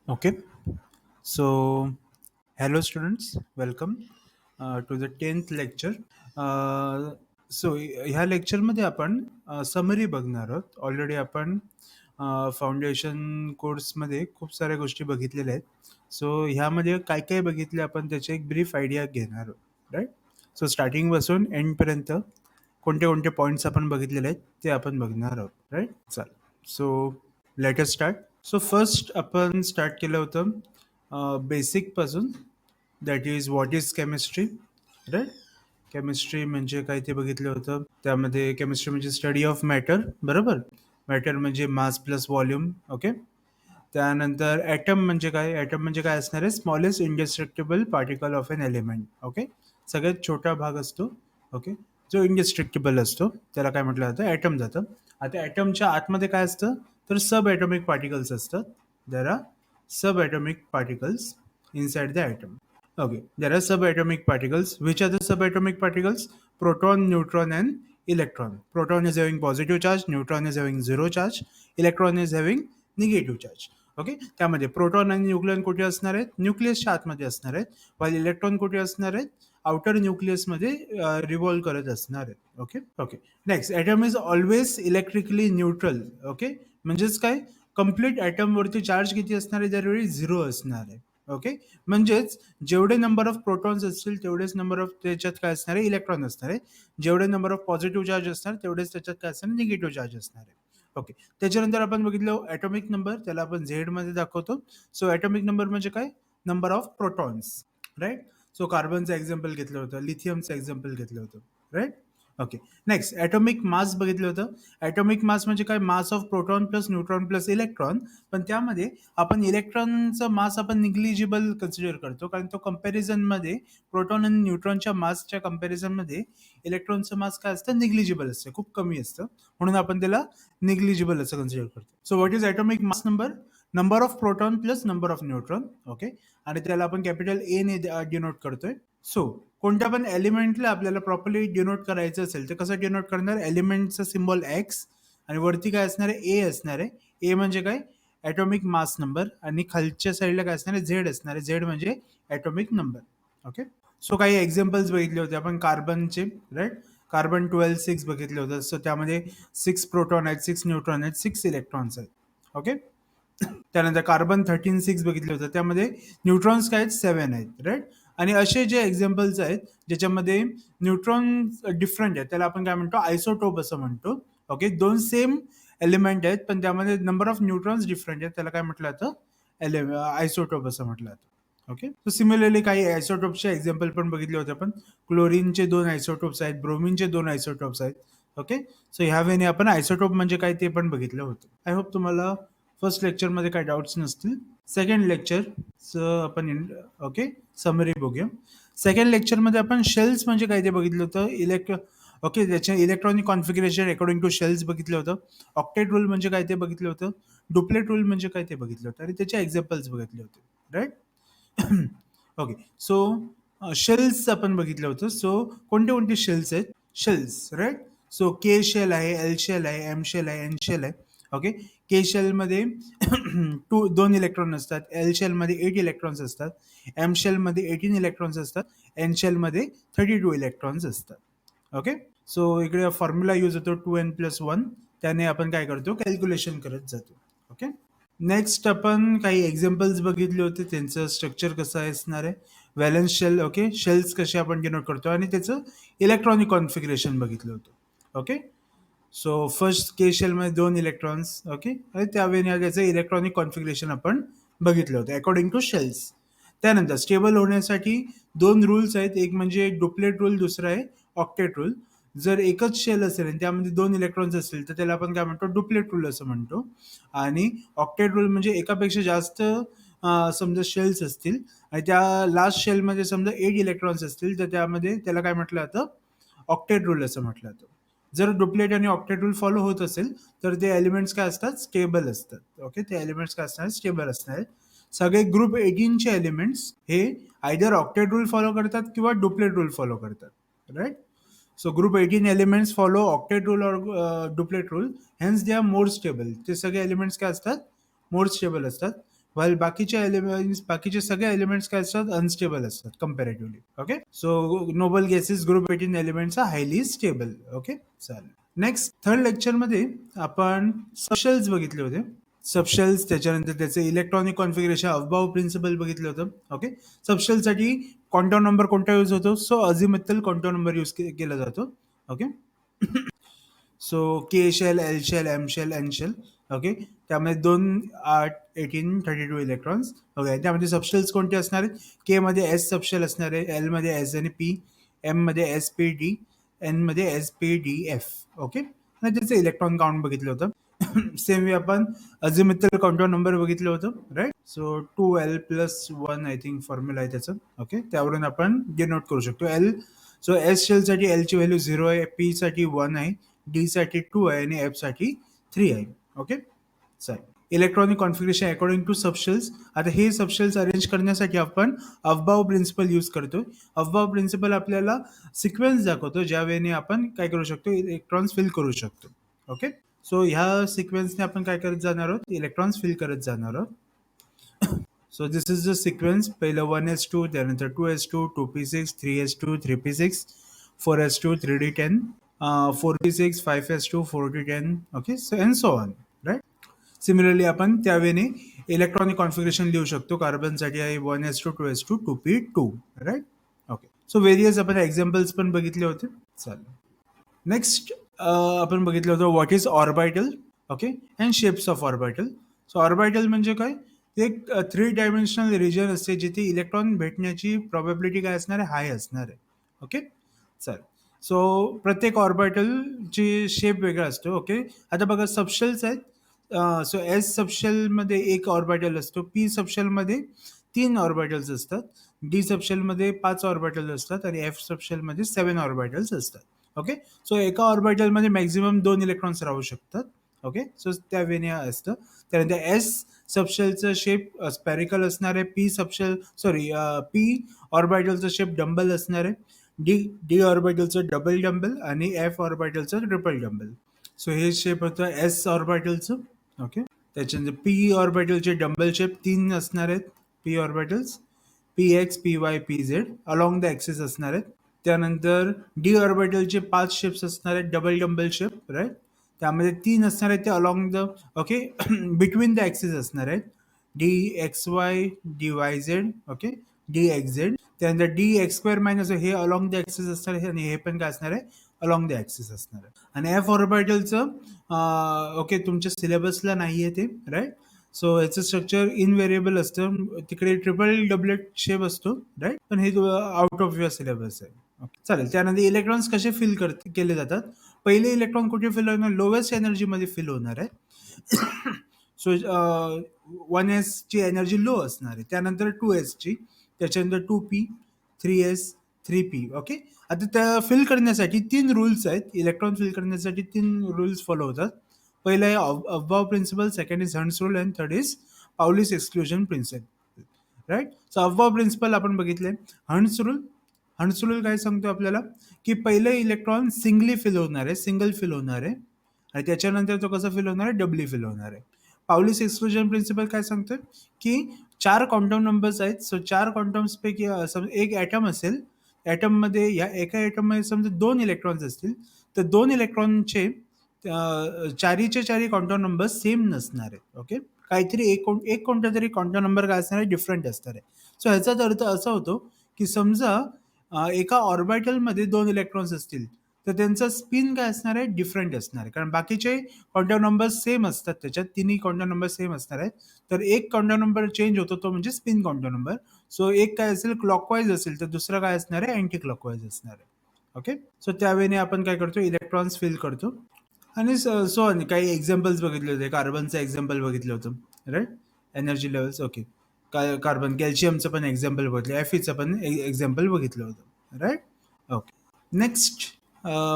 Okay, so hello students, welcome to the 10th lecture. So ह्या लेक्चरमध्ये आपण summary बघणार आहोत. ऑलरेडी आपण फाउंडेशन कोर्समध्ये खूप साऱ्या गोष्टी बघितलेल्या आहेत. सो ह्यामध्ये काय काय बघितले आपण त्याची एक ब्रीफ आयडिया घेणार आहोत, राईट. सो स्टार्टिंगपासून एंडपर्यंत कोणते कोणते पॉईंट्स आपण बघितलेले आहेत ते आपण बघणार आहोत, राईट. चालेल. So let us start. So first आपण स्टार्ट केलं होतं बेसिकपासून, that is what is chemistry, right. Chemistry म्हणजे काय ते बघितलं होतं. त्यामध्ये केमिस्ट्री म्हणजे स्टडी ऑफ मॅटर, बरोबर. मॅटर म्हणजे मास प्लस व्हॉल्यूम. ओके. त्यानंतर ॲटम म्हणजे काय, ॲटम म्हणजे काय असणार आहे, smallest indestructible particle of an element. Okay. सगळ्यात छोटा भाग असतो, ओके, जो इंडिस्ट्रक्टेबल असतो त्याला काय म्हटलं जातं, ॲटम जातं. आता ॲटमच्या आतमध्ये काय असतं, तर सब ॲटॉमिक पार्टिकल्स असतात. There are subatomic particles inside the atom. Okay, there are subatomic particles. Which are the subatomic particles? Proton, neutron, and electron. Proton is having positive charge, neutron is having zero charge, electron is having negative charge. Okay. त्यामध्ये proton आणि nucleon कुठे असणार आहेत, न्यूक्लियसच्या आतमध्ये असणार आहेत, while electron कुठे असणार आहेत, आउटर न्यूक्लियसमध्ये रिव्हॉल्व करत असणार आहेत. Okay. Okay. Next, atom is always electrically neutral. Okay. म्हणजेच काय, कम्प्लीट ॲटमवरती चार्ज किती असणार आहे, त्यावेळी झिरो असणार आहे. ओके. म्हणजेच जेवढे नंबर ऑफ प्रोटॉन्स असतील तेवढेच नंबर ऑफ त्याच्यात काय असणार आहे, इलेक्ट्रॉन असणार आहे. जेवढे नंबर ऑफ पॉझिटिव्ह चार्ज असणार तेवढेच त्याच्यात काय असणार, निगेटिव्ह चार्ज असणार आहे. ओके. त्याच्यानंतर आपण बघितलं ॲटॉमिक नंबर, त्याला आपण झेड मध्ये दाखवतो. सो ॲटॉमिक नंबर म्हणजे काय, number of protons, right. So कार्बनचं एक्झाम्पल घेतलं होतं, लिथियमचं एक्झाम्पल घेतलं होतं, right. Okay. Next, atomic mass बघितलं होतं. ॲटॉमिक मास म्हणजे काय, mass of proton plus neutron plus electron. पण त्यामध्ये आपण इलेक्ट्रॉनचं मास आपण निग्लिजिबल कन्सिडर करतो, कारण तो कंपॅरिझनमध्ये प्रोटॉन आणि न्यूट्रॉनच्या मासच्या कंपॅरिझनमध्ये इलेक्ट्रॉनचं मास काय असतं, निग्लिजिबल असतं, खूप कमी असतं. म्हणून आपण त्याला निग्लिजिबल असं कन्सिडर करतो. So what is atomic mass number, number of proton plus number of neutron. Okay. आणि त्याला आपण कॅपिटल ए ने डिनोट करतोय. सो कोणत्या पण एलिमेंटला आपल्याला प्रॉपरली डिनोट करायचं असेल तर कसं डिनोट करणार, एलिमेंटचा सिम्बॉल एक्स आणि वरती काय असणार आहे, ए असणार आहे. ए म्हणजे काय, ॲटॉमिक मास नंबर, आणि खालच्या साईडला काय असणार आहे, झेड असणार आहे. झेड म्हणजे ॲटॉमिक नंबर. ओके. सो काही एक्झाम्पल्स बघितले होते आपण कार्बनचे, राईट. कार्बन 12 6 बघितलं होतं. सो त्यामध्ये 6 प्रोटॉन आहेत, 6 न्यूट्रॉन आहेत, 6 इलेक्ट्रॉन्स आहेत. ओके. त्यानंतर कार्बन 13 6 बघितलं होतं, त्यामध्ये न्यूट्रॉन्स काय आहेत, 7 आहेत, राईट. आणि असे जे एक्झाम्पल्स आहेत ज्याच्यामध्ये न्यूट्रॉन डिफरंट आहेत त्याला आपण काय म्हणतो, आयसोटोप असं म्हणतो. ओके. दोन सेम एलिमेंट आहेत पण त्यामध्ये नंबर ऑफ न्यूट्रॉन्स डिफरंट आहेत, त्याला काय म्हटलं जातं, आयसोटोप असं म्हटलं जातं. ओके. सो सिमिलरली काही आयसोटोपचे एक्झाम्पल पण बघितले होते आपण. क्लोरीनचे 2 आयसोटोप्स आहेत, ब्रोमिनचे 2 आयसोटोप्स आहेत. ओके. सो ह्या वेळी आपण आयसोटोप म्हणजे काय ते पण बघितलं होतं. आय होप तुम्हाला फर्स्ट लेक्चरमध्ये काही डाऊट्स नसतील. सेकंड लेक्चर आपण ओके समरी बघूया. सेकंड लेक्चरमध्ये आपण शेल्स म्हणजे काय ते बघितलं होतं. ओके, त्याच्या electronic configuration according two shells बघितलं होतं. ऑक्टेट रूल म्हणजे काय ते बघितलं होतं. डुप्लेट रूल म्हणजे काय ते बघितलं होतं आणि त्याचे एक्झाम्पल्स बघितले होते, राईट. ओके. सो शेल्स आपण बघितलं होतं. सो कोणते कोणते शेल्स आहेत, shells, right. So K shell आहे, एल शेल आहे, एम शेल आहे, एन शेल आहे. ओके. के शेलमध्ये 2 इलेक्ट्रॉन असतात, एल शेलमध्ये 8 इलेक्ट्रॉन्स असतात, एम शेलमध्ये 18 इलेक्ट्रॉन्स असतात, एन शेलमध्ये 32 इलेक्ट्रॉन्स असतात. ओके. सो इकडे फॉर्म्युला यूज होतो 2n+1, त्याने आपण काय करतो, कॅल्क्युलेशन करत जातो. ओके. नेक्स्ट आपण काही एक्झाम्पल्स बघितले होते, त्यांचं स्ट्रक्चर कसं असणार आहे, व्हॅलन्स शेल. ओके. शेल्स कसे आपण डिनोट करतो आणि त्याचं इलेक्ट्रॉनिक कॉन्फिगरेशन बघितलं होतं. ओके. सो फर्स्ट के शेलमध्ये 2 इलेक्ट्रॉन्स. ओके. आणि त्यावेळी त्याचं इलेक्ट्रॉनिक कॉन्फिगरेशन आपण बघितलं होतं अकॉर्डिंग टू शेल्स. त्यानंतर स्टेबल होण्यासाठी 2 रूल्स आहेत, एक म्हणजे डुप्लेट रूल, दुसरा आहे ऑक्टेट रूल. जर एकच शेल असेल आणि त्यामध्ये 2 इलेक्ट्रॉन्स असतील तर त्याला आपण काय म्हणतो, डुप्लेट रूल असं म्हणतो. आणि ऑक्टेट रूल म्हणजे एकापेक्षा जास्त समजा शेल्स असतील आणि त्या लास्ट शेलमध्ये समजा 8 इलेक्ट्रॉन्स असतील तर त्यामध्ये त्याला काय म्हटलं जातं, ऑक्टेट रूल असं म्हटलं जातं. जर डुप्लेट आणि ऑक्टेट रूल फॉलो होत असेल तर ते एलिमेंट्स काय असतात, स्टेबल असतात. ओके. ते एलिमेंट्स काय असणार, स्टेबल असणार. सगळे ग्रुप 18चे एलिमेंट्स हे आयदर ऑक्टेट रूल फॉलो करतात किंवा डुप्लेट रूल फॉलो करतात, right. So group 18 elements follow octet rule और duplet rule, hence they are more stable. ते सगळे एलिमेंट्स काय असतात, मोर स्टेबल असतात. वाईल बाकीचे सगळे एलिमेंट्स काय असतात, अनस्टेबल असतात comparatively. Okay, so noble gases group 18 elements are highly stable. Okay, चालेल. नेक्स्ट थर्ड लेक्चरमध्ये आपण सबशेल्स बघितले होते. सबशेल्स, त्याच्यानंतर त्याचे इलेक्ट्रॉनिक कॉन्फिगरेशन, अफबाऊ प्रिन्सिपल बघितलं होतं. ओके, सबशेलसाठी क्वांटम नंबर कोणता यूज होतो, so azimuthal quantum number use केला जातो. Okay, so K shell, L shell, M shell, N shell. Okay, त्यामध्ये 2, 8, 18, 32 इलेक्ट्रॉन्स. ओके, त्यामध्ये सबशेल्स कोणते असणार आहेत, के मध्ये एस सबशेल असणार आहे, एल मध्ये एस आणि पी, एम मध्ये एस पी डी, एन मध्ये S P D F. Okay, आणि त्याचं इलेक्ट्रॉन काउंट बघितलं होतं. सेम वे आपण अझिमुथल क्वांटम नंबर बघितलं होतं, right. So 2l+1 I think formula आहे त्याचं. ओके, त्यावरून आपण डिनोट करू शकतो एल. सो एस शेल साठी एल ची व्हॅल्यू 0 आहे, पी साठी 1 आहे, डी साठी 2 आहे आणि एफ साठी 3 आहे. ओके, चालेल. Electronic configuration according to subshells. आता हे सबशेल्स अरेंज करण्यासाठी आपण अफबाऊ प्रिन्सिपल यूज करतो. अफबाऊ प्रिन्सिपल आपल्याला सिक्वेन्स दाखवतो ज्या वेळेने आपण काय करू शकतो, इलेक्ट्रॉन्स फिल करू शकतो. ओके, सो ह्या सिक्वेन्सने आपण काय करत जाणार आहोत, इलेक्ट्रॉन्स फिल करत जाणार आहोत. So this is the sequence. पहिलं 1s2, त्यानंतर 2s2, 2p6, 3s2, 3p6, 4s2, 3d10, 4p6, 5s2, 4d10. Okay, so and so on, right. Similarly आपण त्यावेळेने इलेक्ट्रॉनिक कॉन्फिगरेशन लिहू शकतो. कार्बनसाठी आहे 1s2, 2s2, 2p2, right. Okay, so various आपण examples पण बघितले होते. चालेल. नेक्स्ट आपण बघितलं होतं what is orbital. Okay, and shapes of orbital. So orbital म्हणजे काय, ते एक 3 डायमेन्शनल रिजन असते जिथे इलेक्ट्रॉन भेटण्याची प्रॉबॅबिलिटी काय असणार आहे, हाय असणार आहे. ओके, चल. सो प्रत्येक ऑर्बिटलची शेप वेगळा असतो. ओके, आता बघा सबशेल्स आहेत. सो एस सबशेलमध्ये एक ऑर्बिटल असतो, पी सबशेलमध्ये 3 ऑर्बिटल्स असतात, डी सबशेलमध्ये 5 ऑर्बिटल असतात आणि एफ सबशेलमध्ये 7 ऑर्बिटल्स असतात. ओके, सो एका ऑर्बिटलमध्ये मॅक्झिमम 2 इलेक्ट्रॉन्स राहू शकतात. ओके, सो त्या वेने असतं. त्यानंतर एस सबशेलचं शेप स्पॅरिकल असणार आहे, पी ऑर्बिटलचं शेप डंबल असणार आहे, डी ऑर्बिटलचं डबल डंबल आणि एफ ऑर्बिटलचं ट्रिपल डंबल. सो हे शेप होतं एस ऑर्बिटलचं. ओके, त्याच्यानंतर पी ऑर्बिटलचे डंबल शेप 3 असणार आहेत, P orbitals, P x, P Y, P Z along the axis असणार आहेत. त्यानंतर डी ऑर्बिटलचे 5 शेप्स असणार आहेत, डबल डंबल शेप, राईट. त्यामध्ये 3 असणार आहेत ते along the, okay, between the axis असणार आहेत, D x Y, D Y Z, okay, D x Z. त्यानंतर डी एक्स स्क्वेअर मायनस हे अलॉंग द ॲक्सिस असणार आहे आणि हे पण काय असणार आहे, अलॉंग द ॲक्सिस असणार आहे. आणि एफ ऑर्बिटलचं ओके तुमच्या सिलेबसला नाही आहे ते, राईट. सो याचं स्ट्रक्चर इनव्हेरिएबल असतं, तिकडे ट्रिपल डबलेट शेप असतो, राईट, पण हे आउट ऑफ युअर सिलेबस आहे. ओके, चालेल. त्यानंतर इलेक्ट्रॉन्स कसे फिल केले जातात. पहिले इलेक्ट्रॉन कुठे फिल होणार, लोवेस्ट एनर्जीमध्ये फिल होणार आहे. सो 1s ची एनर्जी लो असणार आहे, त्यानंतर 2s ची, त्याच्यानंतर 2p, 3s, 3p. ओके, आता त्या फिल करण्यासाठी 3 रूल्स आहेत. इलेक्ट्रॉन फिल करण्यासाठी 3 रूल्स फॉलो होतात. पहिलं आहे Aufbau principle, second is Hund's rule and third is Pauli's exclusion principle, right. So Aufbau principle आपण बघितले. हंट्स रूल काय सांगतो आपल्याला, की पहिले इलेक्ट्रॉन सिंगली फिल होणार आहे, सिंगल फिल होणार आहे आणि त्याच्यानंतर तो कसा फिल होणार आहे, डबली फिल होणार आहे. पाउलीस एक्सक्लुजन प्रिन्सिपल काय सांगतोय, की 4 क्वांटम नंबर्स आहेत. सो 4 क्वांटम्सपैकी एक ॲटम असेल, ॲटममध्ये या एका ॲटममध्ये समजा 2 इलेक्ट्रॉन्स असतील, तर 2 इलेक्ट्रॉनचे चारीचे चारी क्वांटम नंबर सेम नसणार आहेत. ओके, काहीतरी एक कोणता तरी क्वांटम नंबर काय असणार आहे, डिफरंट असणार आहे. सो ह्याचाच अर्थ असा होतो, की समजा एका ऑर्बिटलमध्ये 2 इलेक्ट्रॉन्स असतील, तर त्यांचा स्पिन काय असणार आहे, डिफरंट असणार आहे. कारण बाकीचे क्वांटम नंबर सेम असतात, त्याच्यात तिन्ही क्वांटम नंबर सेम असणार आहेत. तर एक क्वांटम नंबर चेंज होतो, तो म्हणजे स्पिन क्वांटम नंबर. सो एक काय असेल क्लॉकवाईज असेल, तर दुसरं काय असणार आहे, अँटी क्लॉकवाईज असणार आहे. ओके, सो त्यावेळेने आपण काय करतो, इलेक्ट्रॉन्स फिल करतो. आणि सो काही एक्झाम्पल्स बघितले होते. कार्बनचं एक्झाम्पल बघितलं होतं, right. Energy levels, okay. Carbon, कॅल्शियमचं पण एक्झाम्पल बघितलं, एफईचं पण एक्झाम्पल बघितलं होतं, right. Okay, next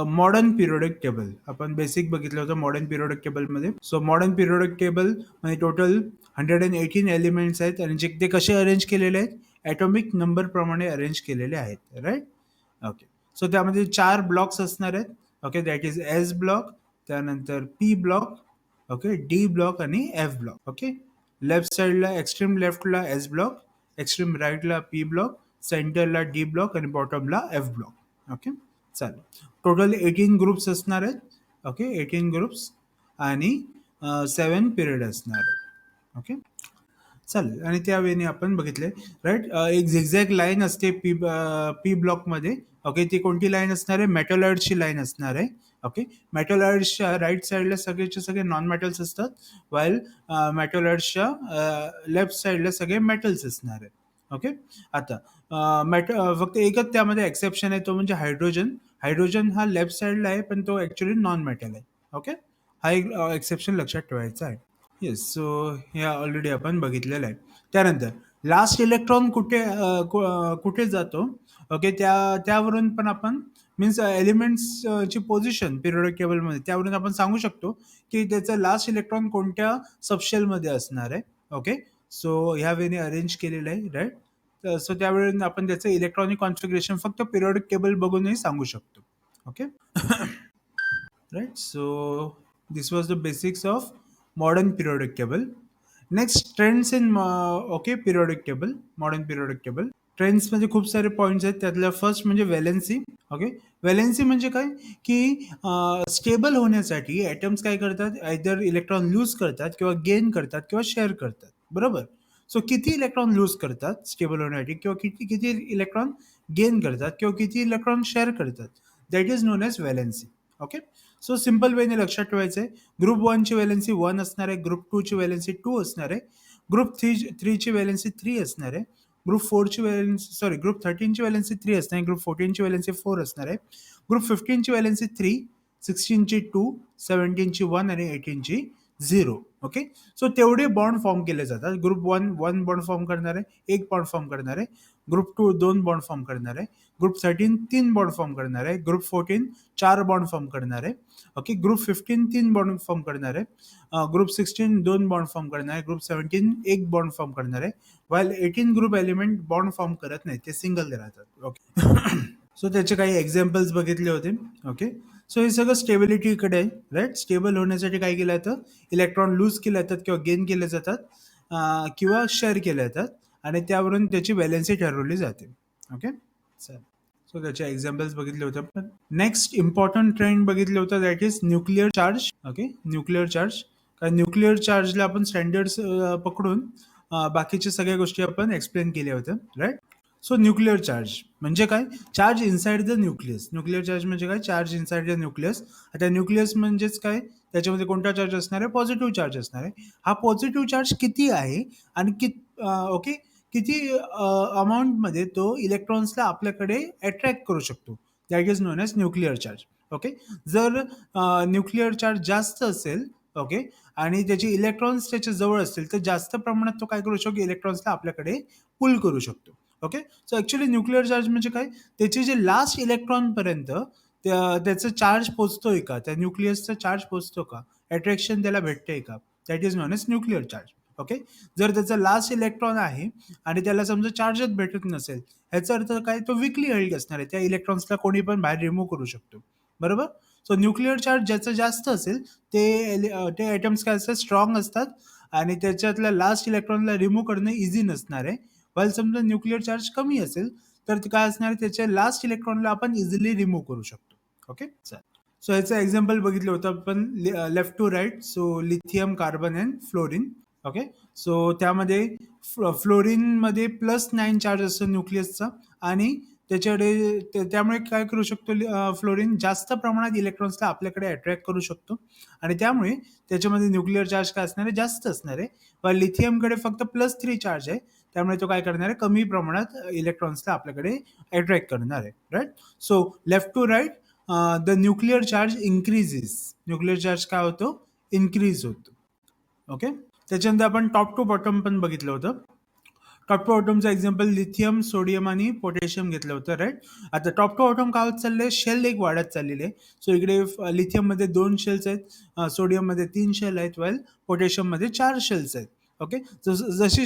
modern periodic table. आपण बेसिक बघितलं होतं मॉडर्न पिरियोडिक टेबलमध्ये. सो मॉडर्न पिरियोडिक टेबल मध्ये टोटल 118 एलिमेंट्स आहेत आणि जे ते कसे अरेंज केलेले आहेत, ॲटॉमिक नंबर प्रमाणे अरेंज केलेले आहेत, राईट. ओके, सो त्यामध्ये 4 ब्लॉक्स असणार आहेत. Okay, that is S block, त्यानंतर P block, okay, D block आणि एफ ब्लॉक. ओके, लेफ्ट साईडला एक्स्ट्रीम लेफ्टला एस ब्लॉक, एक्स्ट्रीम राईटला पी ब्लॉक, सेंटरला डी ब्लॉक आणि बॉटमला एफ ब्लॉक. ओके, चालेल. टोटल 18 ग्रुप्स असणार आहेत. ओके, 18 ग्रुप्स आणि 7 पिरियड असणार आहेत. ओके, चालेल. आणि त्यावेळी आपण बघितले, राईट, एक झिगझॅग लाईन असते पी ब्लॉकमध्ये. ओके, ती कोणती लाईन असणार आहे? मेटॉलॉइड्सची लाईन असणार आहे. ओके, मेटॉलॉइड्सच्या राईट साईडला सगळेचे सगळे नॉन मेटल्स असतात, वाईल मेटॉलॉइड्सच्या लेफ्ट साईडला सगळे मेटल्स असणार आहेत. ओके, आता फक्त एकच त्यामध्ये एक्सेप्शन आहे, तो म्हणजे हायड्रोजन. हायड्रोजन हा लेफ्ट साईडला आहे, पण तो ॲक्च्युली नॉन मेटल आहे. ओके, हा एक एक्सेप्शन लक्षात ठेवायचा आहे. येस, सो हे ऑलरेडी आपण बघितलेलं आहे. त्यानंतर लास्ट इलेक्ट्रॉन कुठे जातो? ओके, त्यावरून पण आपण मीन्स एलिमेंट्सची पोझिशन पिरियडिक टेबलमध्ये, त्यावरून आपण सांगू शकतो की त्याचं लास्ट इलेक्ट्रॉन कोणत्या सबशेलमध्ये असणार आहे. ओके, सो ह्या वेने अरेंज केलेलं आहे, राईट. सो त्यावेळी आपण त्याचं इलेक्ट्रॉनिक कॉन्फिगरेशन फक्त पिरियडिक टेबल बघूनही सांगू शकतो. Okay, right? So this was the basics of modern periodic table. Next, trends in okay periodic table, modern periodic table. Trends मध्ये खूप सारे पॉईंट्स आहेत. त्यातला फर्स्ट म्हणजे व्हॅलेन्सी. ओके, व्हॅलेन्सी म्हणजे काय की स्टेबल होण्यासाठी ॲटम्स काय करतात, आयदर इलेक्ट्रॉन लूज करतात किंवा गेन करतात किंवा शेअर करतात. बरोबर. सो किती इलेक्ट्रॉन लूज करतात स्टेबल होण्यासाठी, किंवा किती किती इलेक्ट्रॉन गेन करतात किंवा किती इलेक्ट्रॉन शेअर करतात, that is known as valency. Okay, so simple वेने लक्षात ठेवायचं आहे. ग्रुप 1ची व्हॅलेन्सी 1 असणार आहे, ग्रुप 2ची व्हॅलेन्सी 2 असणार आहे, ग्रुप 3ची व्हॅलेन्सी 3 असणार आहे, ग्रुप 4ची व्हॅलेन्सी ग्रुप 13ची व्हॅलेन्सी 3 असणार आहे, ग्रुप 14ची व्हॅलेन्सी 4 असणार आहे, ग्रुप 15ची व्हॅलेन्सी 3, 16ची 2, 17ची 1 आणि 18ची 0. ओके, सो तेवढे बॉन्ड फॉर्म केले जातात. ग्रुप 1 बॉन्ड फॉर्म करणार आहे, 1 बॉन्ड फॉर्म करणार आहे, ग्रुप 2 2 बॉन्ड फॉर्म करणार आहे, ग्रुप 13 3 बॉन्ड फॉर्म करणार आहे, ग्रुप 14 4 बॉन्ड फॉर्म करणार आहे. ओके, ग्रुप 15 3 बॉन्ड फॉर्म करणार आहे, ग्रुप 16 2 बॉन्ड फॉर्म करणार आहे, ग्रुप 17 1 बॉन्ड फॉर्म करणार आहे, while 18 group element bond form करत नाही, ते सिंगल राहतात. ओके, सो त्याचे काही एक्झाम्पल्स बघितले होते. ओके, सो हे सगळं स्टेबिलिटीकडे आहे, राईट. स्टेबल होण्यासाठी काय केलं जातं, इलेक्ट्रॉन लूज केले जातात किंवा गेन केले जातात, किंवा शेअर केले जातात, आणि त्यावरून त्याची व्हॅलेन्सी ठरवली जाते. ओके, चालेल. सो त्याचे एक्झाम्पल्स बघितले होते आपण. नेक्स्ट इम्पॉर्टंट ट्रेंड बघितलं होतं, that is nuclear charge. Okay, nuclear charge. कारण न्यूक्लिअर चार्जला आपण स्टँडर्ड्स पकडून बाकीच्या सगळ्या गोष्टी आपण एक्सप्लेन केल्या होत्या, राईट. सो न्यूक्लिअर चार्ज म्हणजे काय? Charge inside the nucleus. Nuclear charge म्हणजे काय? Charge inside the nucleus. आता न्यूक्लियस म्हणजेच काय? त्याच्यामध्ये कोणता चार्ज असणार आहे? पॉझिटिव्ह चार्ज असणार आहे. हा पॉझिटिव्ह चार्ज किती आहे आणि ओके, किती अमाऊंटमध्ये तो इलेक्ट्रॉन्सला आपल्याकडे अट्रॅक्ट करू शकतो, that is known as nuclear charge. Okay, जर न्यूक्लिअर चार्ज जास्त असेल, ओके, आणि त्याचे इलेक्ट्रॉन्स त्याच्या जवळ असतील, तर जास्त प्रमाणात तो काय करू शकतो, इलेक्ट्रॉन्सला आपल्याकडे पुल करू शकतो. Okay, so actually nuclear charge म्हणजे काय? त्याचे जे लास्ट इलेक्ट्रॉनपर्यंत त्याचं चार्ज पोचतोय का, त्या न्यूक्लियसचा चार्ज पोचतो का, अट्रॅक्शन त्याला भेटतंय का, that is known as nuclear charge. Okay, जर त्याचा लास्ट इलेक्ट्रॉन आहे आणि त्याला समजा चार्जच भेटत नसेल, ह्याचा अर्थ काय? तो विकली हेल्ड असणार आहे, त्या इलेक्ट्रॉन्सला कोणी पण बाहेर रिमूव्ह करू शकतो. बरोबर. सो न्यूक्लिअर चार्ज ज्याचं जास्त असेल ते ॲटम्स काय असतात, स्ट्रॉंग असतात, आणि त्याच्यातल्या लास्ट इलेक्ट्रॉनला रिमूव्ह करणं इझी नसणार आहे. वाईल समजा न्यूक्लिअर चार्ज कमी असेल, तर ते काय असणार आहे, त्याच्या लास्ट इलेक्ट्रॉनला आपण इझिली रिमूव्ह करू शकतो. ओके, चालेल. सो ह्याचं एक्झाम्पल बघितलं होतं आपण left to right. So lithium, carbon and fluorine. Okay, so त्यामध्ये फ्लोरिनमध्ये +9 चार्ज असतो न्यूक्लियसचा, आणि त्यामुळे काय करू शकतो, फ्लोरिन जास्त प्रमाणात इलेक्ट्रॉन्सला आपल्याकडे अट्रॅक्ट करू शकतो, आणि त्यामुळे त्याच्यामध्ये न्यूक्लिअर चार्ज काय असणार आहे, जास्त असणार आहे. व लिथियमकडे फक्त +3 चार्ज आहे, त्यामुळे तो काय करणार आहे, कमी प्रमाणात इलेक्ट्रॉन्सला आपल्याकडे अट्रॅक्ट करणार आहे, right. So left to right, the nuclear charge increases. Nuclear charge काय होतो, इन्क्रीज होतो. ओके, त्याच्यानंतर आपण टॉप टू बॉटम पण बघितलं होतं. टॉप टू बॉटमचं एक्झाम्पल लिथियम, सोडियम आणि पोटॅशियम घेतलं होतं, राईट. आता टॉप टू बॉटम काय होत चाललंय, शेल एक वाढत चाललेली आहे. सो इकडे लिथियममध्ये 2 शेल्स आहेत, सोडियममध्ये 3 शेल आहेत, वेल पोटॅशियममध्ये 4 शेल्स आहेत. ओके, जशी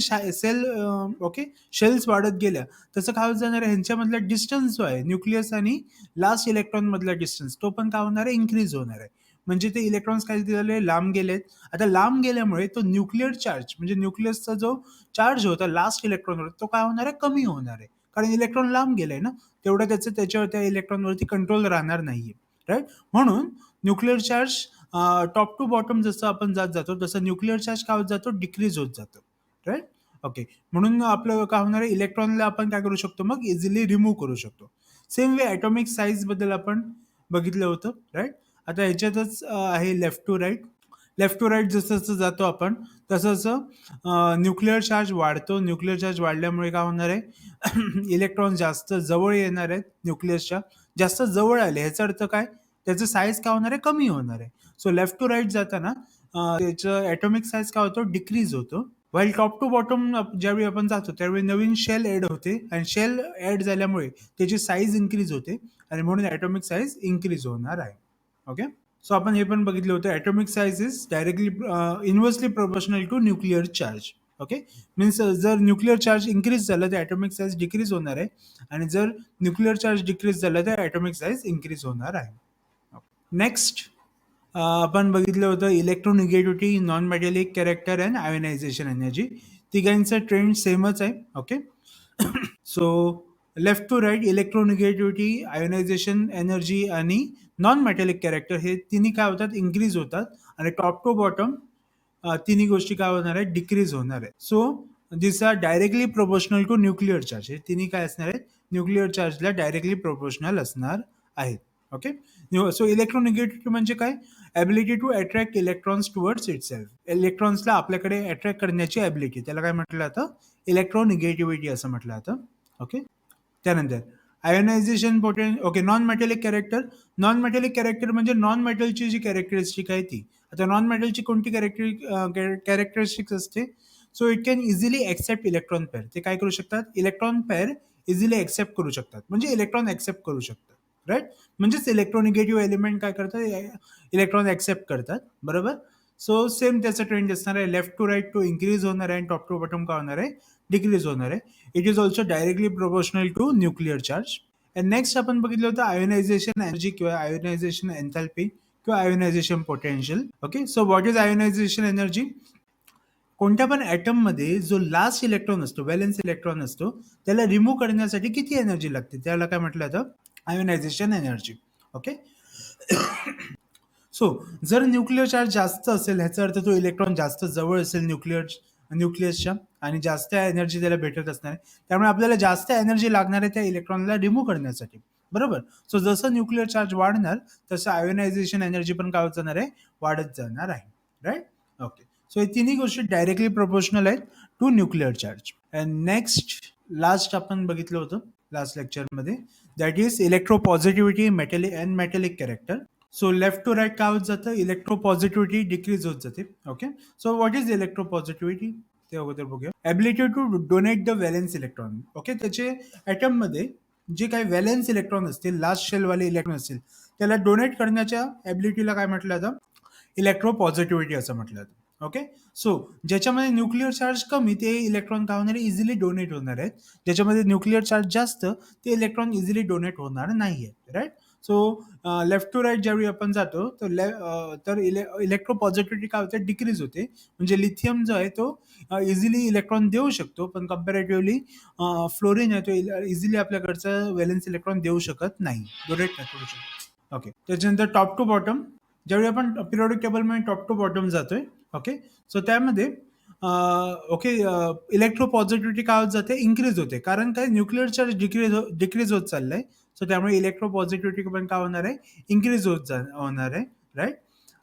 ओके, शेल्स वाढत गेल्या तसं काय होत जाणार आहे, ह्यांच्यामधला डिस्टन्स जो आहे न्यूक्लियस आणि लास्ट इलेक्ट्रॉन मधला डिस्टन्स, तो पण काय होणार आहे, इन्क्रीज होणार आहे. म्हणजे ते इलेक्ट्रॉन्स काय झाले, लांब गेलेत. आता लांब गेल्यामुळे तो न्यूक्लिअर चार्ज म्हणजे न्यूक्लियसचा जो चार्ज होता लास्ट इलेक्ट्रॉनवर तो काय होणार आहे, कमी होणार आहे. कारण इलेक्ट्रॉन लांब गेलाय ना, तेवढं त्याचं त्याच्यावर त्या इलेक्ट्रॉनवरती कंट्रोल राहणार नाहीये. राईट? म्हणून nuclear charge top to bottom जसं आपण जात जातो तसं न्यूक्लिअर चार्ज काय होत जातो, डिक्रीज होत जातो. राईट? ओके. म्हणून आपलं काय होणार आहे, इलेक्ट्रॉनला आपण काय करू शकतो, मग इझिली रिमूव्ह करू शकतो. सेम वे ॲटॉमिक साईज बद्दल आपण बघितलं होतं. राईट? आता ह्याच्यातच आहे left to right. Left to right जसं जसं जातो आपण तसं तसं न्यूक्लिअर चार्ज वाढतो. न्यूक्लिअर चार्ज वाढल्यामुळे काय होणार आहे, इलेक्ट्रॉन जास्त जवळ येणार आहेत न्यूक्लियसच्या. जास्त जवळ आले ह्याचा अर्थ काय, त्याचं साईज काय होणार आहे, कमी होणार आहे. सो लेफ्ट टू राईट जाताना त्याचं ॲटॉमिक साईज काय होतो, डिक्रीज होतो. वाईल टॉप टू बॉटम ज्यावेळी आपण जातो त्यावेळी नवीन शेल ॲड होते आणि शेल ॲड झाल्यामुळे त्याची साईज इन्क्रीज होते आणि म्हणून ॲटॉमिक साईज इन्क्रीज होणार आहे. ओके. सो आपण हे पण बघितलं होतं, atomic size is directly inversely proportional to nuclear charge. Okay. Means जर न्यूक्लिअर चार्ज इन्क्रीज झालं तर ॲटॉमिक साईज डिक्रीज होणार आहे आणि जर न्यूक्लिअर चार्ज डिक्रीज झालं तर ॲटॉमिक साईज इन्क्रीज होणार आहे. नेक्स्ट आपण बघितलं होतं electronegativity, non metallic character and ionization energy. तिघांचा ट्रेंड सेमच आहे. Okay. So left to right electronegativity, ionization energy आणि नॉन मेटॅलिक कॅरेक्टर हे तिन्ही काय होतात, इन्क्रीज होतात आणि टॉप टू बॉटम तिन्ही गोष्टी काय होणार आहेत, डिक्रीज होणार आहे. So this are directly proportional to nuclear charge. हे तिन्ही काय असणार आहेत, न्यूक्लिअर चार्जला डायरेक्टली प्रोपोर्शनल असणार आहेत. ओके. सो इलेक्ट्रोनिगेटिव्हिटी म्हणजे काय, ability to attract electrons towards itself. इलेक्ट्रॉन्सला आपल्याकडे अट्रॅक्ट करण्याची ॲबिलिटी, त्याला काय म्हटलं जातं, इलेक्ट्रोनिगेटिव्हिटी असं म्हटलं जातं. ओके. त्यानंतर ionisation okay. Non metallic character. Non metallic character म्हणजे नॉन मेटलची जी कॅरेक्टरिस्टिक आहे ती. आता नॉन मेटलची कोणती कॅरेक्टरिस्टिक्स असते, so it can easily accept electron pair. ते काय करू शकतात, इलेक्ट्रॉन पेअर इझिली एक्सेप्ट करू शकतात, म्हणजे इलेक्ट्रॉन एक्सेप्ट करू शकतात. राईट? म्हणजेच इलेक्ट्रोनिगेटिव्ह एलिमेंट काय करतात, इलेक्ट्रॉन एक्सेप्ट करतात. बरोबर? सो सेम त्याचा ट्रेंड असणार आहे, left to right to increase होणार आहे आणि टॉप टू बॉटम काय होणार आहे, डिक्रीज होणार आहे. It is also directly proportional to nuclear charge. And next आपण बघितलं होतं आयोनायझेशन एनर्जी किंवा आयोनायझेशन एन्थॅल्पी किंवा ionisation potential. Okay. So what is ionisation energy. कोणत्या पण ॲटममध्ये जो लास्ट इलेक्ट्रॉन असतो, व्हॅलेन्स इलेक्ट्रॉन असतो, त्याला रिमूव्ह करण्यासाठी किती एनर्जी लागते, त्याला काय म्हटलं जातं, आयोनायझेशन एनर्जी. ओके. सो जर न्यूक्लिअर चार्ज जास्त असेल ह्याचा अर्थ तो इलेक्ट्रॉन जास्त जवळ असेल न्यूक्लियसच्या आणि जास्त एनर्जी त्याला भेटत असणार आहे. त्यामुळे आपल्याला जास्त एनर्जी लागणार आहे त्या इलेक्ट्रॉनला रिमूव्ह करण्यासाठी. बरोबर? सो जसं न्यूक्लिअर चार्ज वाढणार तसं आयोनायझेशन एनर्जी पण काय होत जाणार आहे, वाढत जाणार आहे. राईट? ओके. सो हे तिन्ही गोष्टी डायरेक्टली प्रोपोर्शनल आहेत to nuclear charge. And next last आपण बघितलं होतं लास्ट लेक्चरमध्ये, that is electropositivity, metallic and metallic character. So left to right काय होत जातं, इलेक्ट्रोपॉझिटिव्हिटी डिक्रीज होत जाते. Okay. So what is electropositivity ते अगोदर बघूया. Ability to donate the valence electron. Okay. त्याचे ॲटममध्ये जे काही व्हॅलेन्स इलेक्ट्रॉन असतील, लास्ट शेलवाले इलेक्ट्रॉन असतील, त्याला डोनेट करण्याच्या ॲबिलिटीला काय म्हटलं जातं, इलेक्ट्रोपॉझिटिव्हिटी असं म्हटलं जातं. ओके. सो ज्याच्यामध्ये न्यूक्लिअर चार्ज कमी ते इलेक्ट्रॉन काय होणार आहे, इझिली डोनेट होणार आहेत. ज्याच्यामध्ये न्यूक्लिअर चार्ज जास्त ते इलेक्ट्रॉन इझिली डोनेट होणार नाही आहेत. Right? So left to right ज्यावेळी आपण जातो तर इलेक्ट्रोपॉझिटिव्हिटी काय होते, डिक्रीज होते. म्हणजे लिथियम जो आहे तो इझिली इलेक्ट्रॉन देऊ शकतो, पण कम्पॅरेटिव्हली फ्लोरीन आहे तो इझिली आपल्याकडचा व्हॅलेन्स इलेक्ट्रॉन देऊ शकत नाही, डोनेट नाही करू शकत. ओके. त्याच्यानंतर टॉप टू बॉटम. ज्यावेळी आपण पिरियडिक टेबलमध्ये टॉप टू बॉटम जातोय. ओके. सो त्यामध्ये ओके इलेक्ट्रोपॉझिटिव्हिटी काय होत जाते, इन्क्रीज होते. कारण काय, न्यूक्लिअर चार्ज डिक्रीज होत चाललंय. सो त्यामुळे इलेक्ट्रोपॉझिटिव्हिटी पण काय होणार आहे, इन्क्रीज होणार आहे. राईट?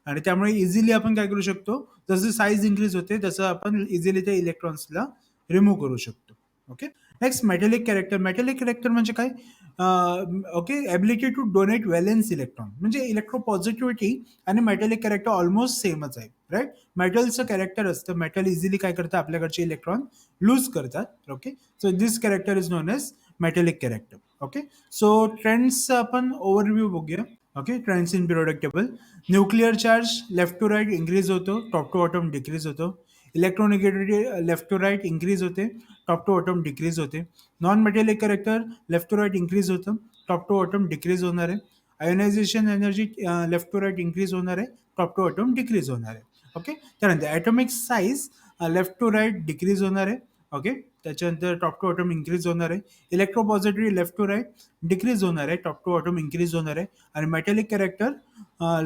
आणि त्यामुळे इझिली आपण काय करू शकतो, जसं साईज इन्क्रीज होते तसं आपण इझिली त्या इलेक्ट्रॉन्सला रिमूव्ह करू शकतो. Okay. Next metallic character. Metallic character म्हणजे काय, okay, ability to donate valence electron. म्हणजे इलेक्ट्रोपॉझिटिव्हिटी आणि मेटॅलिक कॅरेक्टर ऑलमोस्ट सेमच आहे. राईट? मेटलचं कॅरेक्टर असतं, मेटल इझिली काय करतं, आपल्याकडचे इलेक्ट्रॉन लूज करतात. Okay. So this character is known as metallic character. Okay. So ट्रेंड्सचं आपण ओव्हरव्ह्यू बघूया. Okay. Trends in periodic table. Nuclear charge left to right increase होतो, टॉप टू बॉटम डिक्रीज होतो. Electronegativity left to right increase होते, top to bottom decrease होते. Non metallic character left to right increase होतं, top to bottom decrease होणार आहे. Ionisation energy left to right increase होणार आहे, top to bottom decrease होणार आहे. ओके. त्यानंतर atomic size left to right decrease होणार आहे. ओके. त्याच्यानंतर टॉप टू बॉटम इन्क्रीज होणार आहे. Electropositivity left to right decrease होणार आहे, टॉप टू बॉटम इन्क्रीज होणार आहे. आणि metallic character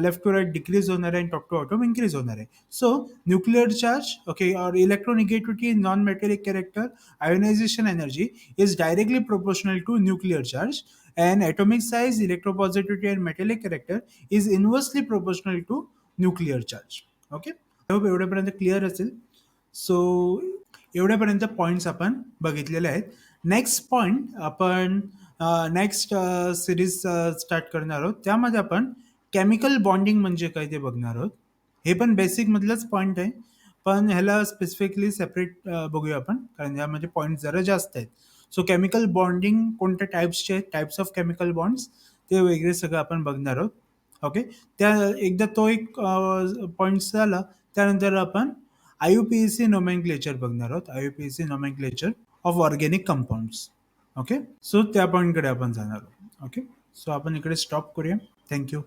left to right decrease होणार आहे आणि टॉप टू बॉटम इन्क्रीज होणार आहे. सो न्यूक्लिअर चार्ज, ओके, और electronegativity in non metallic character ionization energy is directly proportional to nuclear charge, and atomic size, electropositivity and metallic character is inversely proportional to nuclear charge. Okay. Hope एवढ्यापर्यंत clear असेल. So एवढ्यापर्यंत points आपण बघितलेले आहेत. Next point आपण next series start करणार आहोत. त्यामध्ये आपण केमिकल बॉन्डिंग म्हणजे काय ते बघणार आहोत. हे पण बेसिक मधलंच पॉईंट आहे, पण ह्याला स्पेसिफिकली सेपरेट बघूया आपण, कारण यामध्ये पॉईंट जरा जास्त आहेत. सो केमिकल बॉन्डिंग कोणत्या टाईप्सचे आहेत, टाईप्स ऑफ केमिकल बॉन्ड्स, ते वगैरे सगळं आपण बघणार आहोत. ओके. त्या एकदा तो एक पॉईंट झाला, त्यानंतर आपण IUPAC नोमेनक्लेचर बघणार आहोत. IUPAC nomenclature of organic compounds. Okay. So त्या पॉईंटकडे आपण जाणार आहोत. ओके. सो आपण इकडे स्टॉप करूया. थँक्यू.